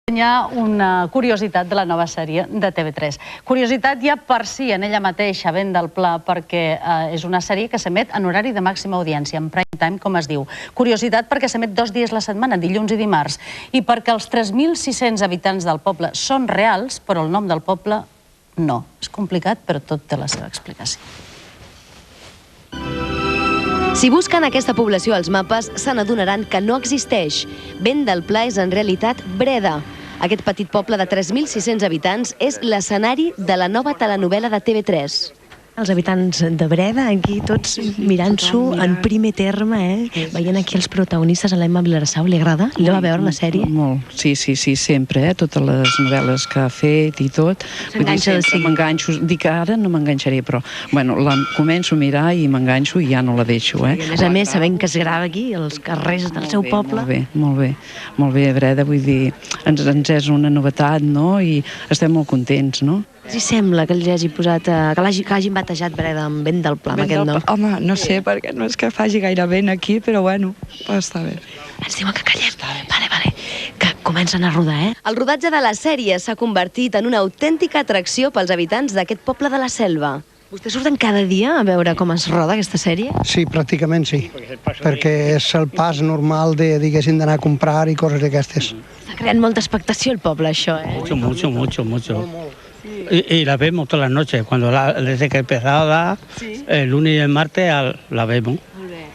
Hi ha una curiositat de la nova sèrie de TV3. Curiositat ja per si en ella mateixa, Vent del Pla, perquè és una sèrie que s'emet en horari de màxima audiència, en prime time, com es diu. Curiositat perquè s'emet 2 dies la setmana, dilluns i dimarts, i perquè els 3.600 habitants del poble són reals, però el nom del poble no. És complicat, però tot té la seva explicació. Si busquen aquesta població als mapes, se n'adonaran que no existeix. Vent del Pla és en realitat Breda. Aquest petit poble de 3.600 habitants és l'escenari de la nova telenovela de TV3. Els habitants de Breda, aquí tots mirant-s'ho en primer terme, veient aquí els protagonistes. A l'Emma Vilarsau li agrada? La va veure la sèrie? Molt, sí, sempre, totes les novel·les que ha fet i tot. S'enganxa de seguida. M'enganxo, dic que ara no m'enganxaré, però la començo a mirar i m'enganxo i ja no la deixo. A més, sabent que es grava aquí, als carrers del seu poble. Molt bé, Breda, vull dir, ens és una novetat, no?, i estem molt contents, no? Què els sembla que hagi posat, que hagin batejat Breda amb Vent del Pla, amb aquest nom? Home, no sé, perquè no és que faci gaire vent aquí, però bueno, està bé. Ens diuen que callem. Vale, que comencen a rodar, El rodatge de la sèrie s'ha convertit en una autèntica atracció pels habitants d'aquest poble de la selva. Vostès surten cada dia a veure com es roda aquesta sèrie? Sí, pràcticament sí, perquè és el pas normal diguéssim, d'anar a comprar i coses d'aquestes. Està creant molta expectació el poble, això, Mucho. Y la vemos todas las noches, desde que empezaba el lunes y el martes la vemos.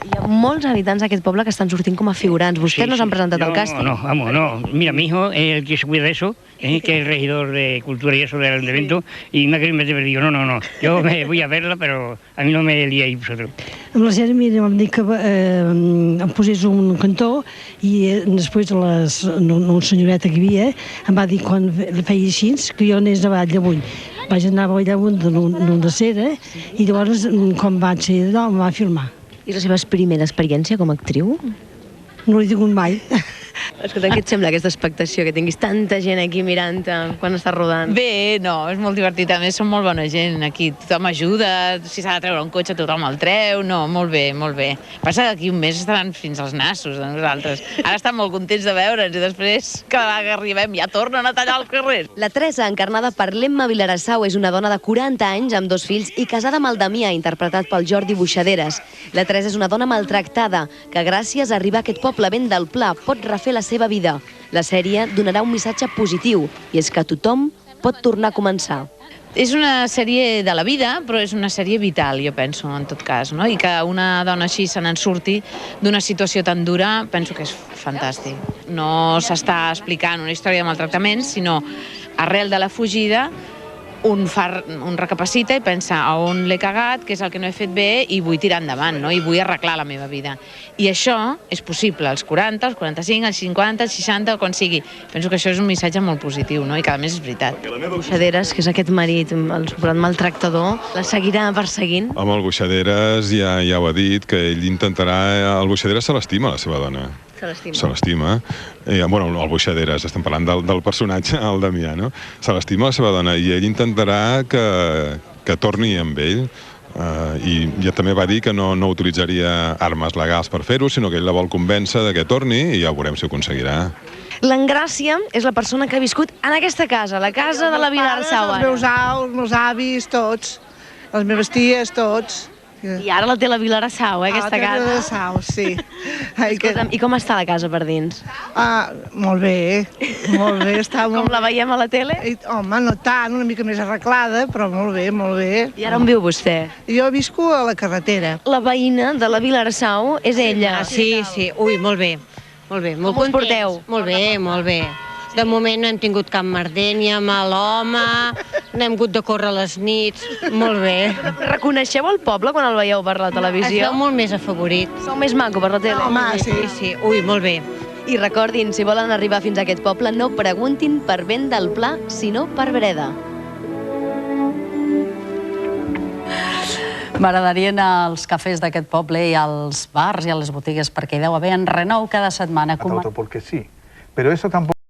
Hi ha molts habitants d'aquest poble que estan sortint com a figurants. Vostès no s'han presentat al càsting? No. Mira, mi hijo es el que se cuida de eso, que es el regidor de cultura y eso del evento, y me ha querido meter, pero digo, no, yo me voy a verla, pero a mí no me liéis vosotros. Amb la sèrie, mira, vam dir que em posés un cantó i després una senyoreta que hi havia em va dir quan feia així que jo anés a Vall amunt. Vaig anar a Vall amunt d'una cera i llavors, quan vaig ser d'allò, em va filmar. I la seva primera experiència com a actriu? No l'he tingut mai. Escolta, què et sembla aquesta expectació, que tinguis tanta gent aquí mirant-te quan estàs rodant? Bé, no, és molt divertit. A més, són molt bona gent aquí. Tothom ajuda, si s'ha de treure un cotxe, tothom el treu. No, molt bé. Passa que aquí un mes estaran fins als nassos de nosaltres. Ara estan molt contents de veure'ns i després, cada vegada que arribem, ja tornen a tallar els carrers. La Teresa, encarnada per l'Emma Vilarsau, és una dona de 40 anys amb 2 fills i casada amb el Damià, interpretat pel Jordi Buixaderes. La Teresa és una dona maltractada que, gràcies a arribar a aquest poble Vent del Pla, pot refer la seva vida. La sèrie donarà un missatge positiu, i és que tothom pot tornar a començar. És una sèrie de la vida, però és una sèrie vital, jo penso, en tot cas, no? I que una dona així se n'en surti d'una situació tan dura, penso que és fantàstic. No s'està explicant una història de maltractament, sinó arrel de la fugida, un recapacita i pensa a on l'he cagat, què és el que no he fet bé i vull tirar endavant, no? I vull arreglar la meva vida. I això és possible als 40, als 45, als 50, als 60, quan sigui. Penso que això és un missatge molt positiu, no? I que a més és veritat. Buixaderes, que és aquest marit, el suposat maltractador, la seguirà perseguint? Home, el Buixaderes ja ho ha dit, que ell intentarà... El Buixaderes se l'estima, la seva dona. Se l'estima. Bueno, el Buixaderes, estem parlant del personatge, el Damià, no? Se l'estima la seva dona i ell intentarà que torni amb ell. I ja també va dir que no utilitzaria armes legals per fer-ho, sinó que ell la vol convèncer de que torni i ja veurem si ho aconseguirà. L'Engràcia és la persona que ha viscut en aquesta casa, la casa de la Vilarsau. Els meus avis, tots. Les meves ties, tots. I ara la té la Vilarsau, aquesta casa? La Vilarsau, sí. Escolta'm, i com està la casa per dins? Molt bé, està molt... Com la veiem a la tele? Home, no tant, una mica més arreglada, però molt bé. I ara on viu vostè? Jo visco a la carretera. La veïna de la Vilarsau és ella. Sí, ui, molt bé. Com us porteu? Molt bé. De moment no hem tingut cap merder, ni amb l'home, no hem hagut de córrer les nits, molt bé. Reconeixeu el poble quan el veieu per la televisió? Esteu molt més afavorit. Sou més maco per la tele? Home, Sí, ui, molt bé. I recordin, si volen arribar fins a aquest poble, no preguntin per Vent del Pla, sinó per Breda. M'agradaria anar als cafès d'aquest poble i als bars i a les botigues perquè hi deu haver en renou cada setmana. Porque sí, pero eso tampoco